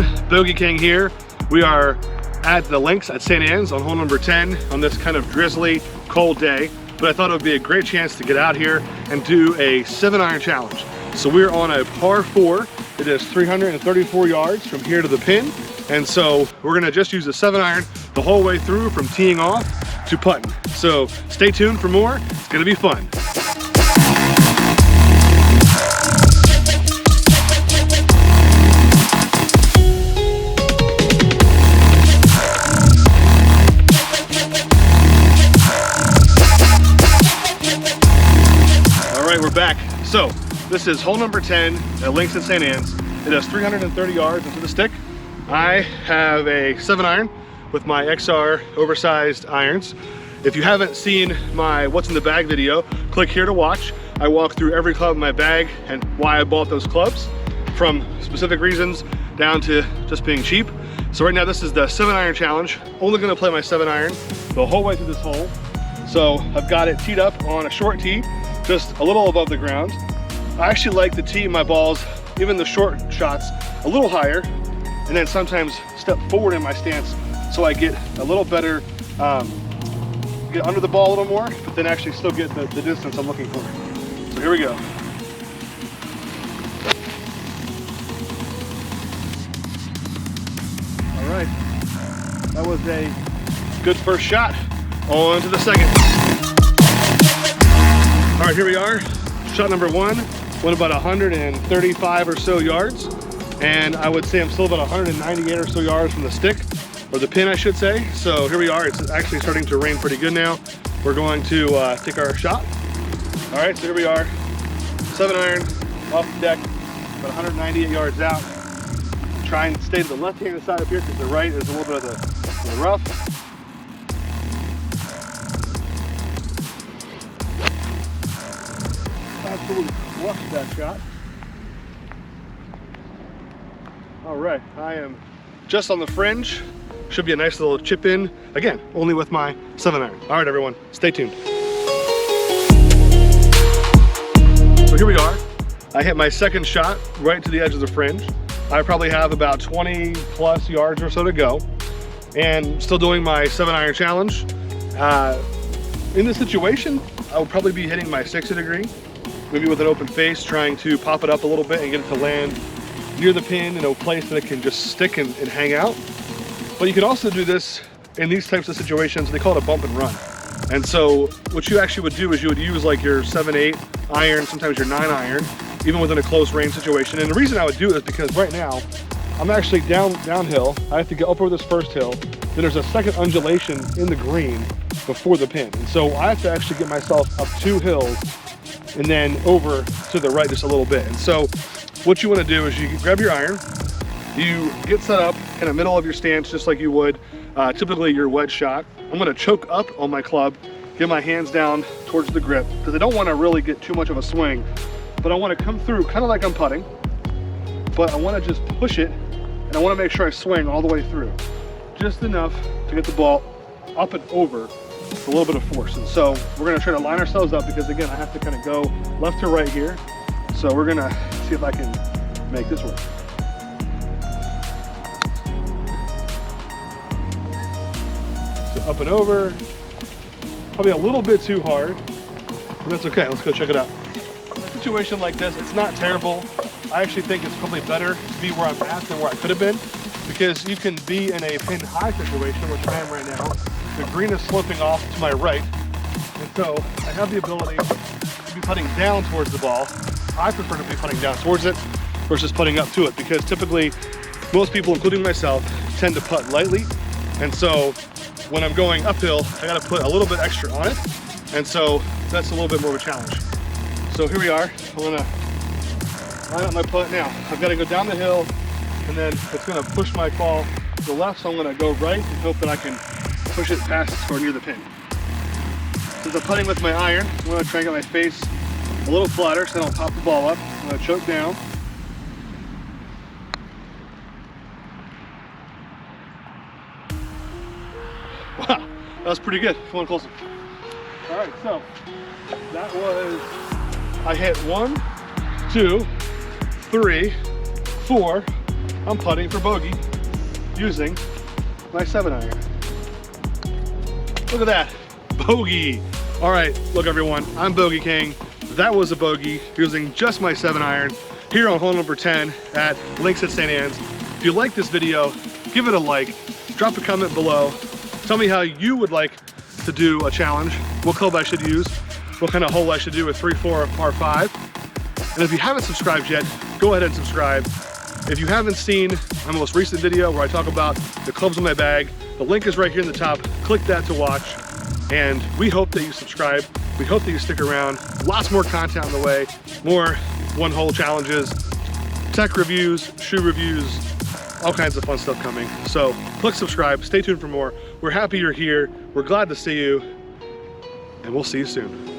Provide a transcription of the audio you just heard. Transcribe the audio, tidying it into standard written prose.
everyone, Bogey King here. We are at the links at St. Anne's on hole number 10 on this kind of drizzly, cold day. But I thought it would be a great chance to get out here and do a 7-iron challenge. So we're on a par 4. It is 334 yards from here to the pin. And so we're gonna just use the 7-iron the whole way through from teeing off to putting. So stay tuned for more, it's gonna be fun. We're back. So this is hole number 10 at links at St. Anne's. It has 330 yards into the stick. I have a 7-iron with my XR oversized irons. If you haven't seen my what's in the bag video, click here to watch. I walk through every club in my bag and why I bought those clubs, from specific reasons down to just being cheap. So right now this is the 7-iron challenge. Only gonna play my 7-iron the whole way through this hole. So I've got it teed up on a short tee, just a little above the ground. I actually like to tee my balls, even the short shots, a little higher, and then sometimes step forward in my stance so I get a little better, get under the ball a little more, but then actually still get the distance I'm looking for. So here we go. All right, that was a good first shot. On to the second. All right, here we are. Shot number 1, went about 135 or so yards. And I would say I'm still about 198 or so yards from the stick, or the pin, I should say. So here we are. It's actually starting to rain pretty good now. We're going to take our shot. All right, so here we are. 7-iron off the deck, about 198 yards out. Try and stay to the left-hand side up here because the right is a little bit of the rough. Absolutely flushed that shot. All right, I am just on the fringe. Should be a nice little chip in. Again, only with my 7-iron. All right, everyone, stay tuned. So here we are. I hit my second shot right to the edge of the fringe. I probably have about 20 plus yards or so to go, and still doing my 7-iron challenge. In this situation, I would probably be hitting my 60 degree. Maybe with an open face, trying to pop it up a little bit and get it to land near the pin in a place that it can just stick and hang out. But you can also do this in these types of situations. They call it a bump and run. And so what you actually would do is you would use like your 7-8 iron, sometimes your 9-iron, even within a close range situation. And the reason I would do it is because right now, I'm actually downhill. I have to get up over this first hill. Then there's a second undulation in the green before the pin. And so I have to actually get myself up 2 hills and then over to the right just a little bit. And so what you want to do is you grab your iron, you get set up in the middle of your stance just like you would typically your wedge shot. I'm going to choke up on my club, get my hands down towards the grip because I don't want to really get too much of a swing, but I want to come through kind of like I'm putting, but I want to just push it and I want to make sure I swing all the way through, just enough to get the ball up and over with a little bit of force. And so we're going to try to line ourselves up because again I have to kind of go left to right here. So we're going to see if I can make this work. So up and over, probably a little bit too hard, but that's okay. Let's go check it out. In a situation like this, it's not terrible. I actually think it's probably better to be where I'm at than where I could have been, because you can be in a pin high situation, which I am right now. The green is sloping off to my right, and so I have the ability to be putting down towards the ball. I prefer to be putting down towards it versus putting up to it, because typically most people, including myself, tend to putt lightly. And so when I'm going uphill, I got to put a little bit extra on it. And so that's a little bit more of a challenge. So here we are. I'm going to line up my putt now. I've got to go down the hill, and then it's going to push my ball to the left. So I'm going to go right and hope that I can push it past or near the pin. Since I'm putting with my iron, I'm going to try and get my face a little flatter so I don't pop the ball up. I'm going to choke down. Wow, that was pretty good. Come on closer. All right, so that was, I hit 1, 2, 3, 4, I'm putting for bogey using my 7-iron. Look at that, bogey. All right, look everyone, I'm Bogey King. That was a bogey using just my 7-iron here on hole number 10 at Links at St. Anne's. If you like this video, give it a like, drop a comment below. Tell me how you would like to do a challenge, what club I should use, what kind of hole I should do with 3, 4, or par 5. And if you haven't subscribed yet, go ahead and subscribe. If you haven't seen my most recent video where I talk about the clubs in my bag, the link is right here in the top. Click that to watch. And we hope that you subscribe. We hope that you stick around. Lots more content on the way, more one-hole challenges, tech reviews, shoe reviews, all kinds of fun stuff coming. So click subscribe, stay tuned for more. We're happy you're here. We're glad to see you, and we'll see you soon.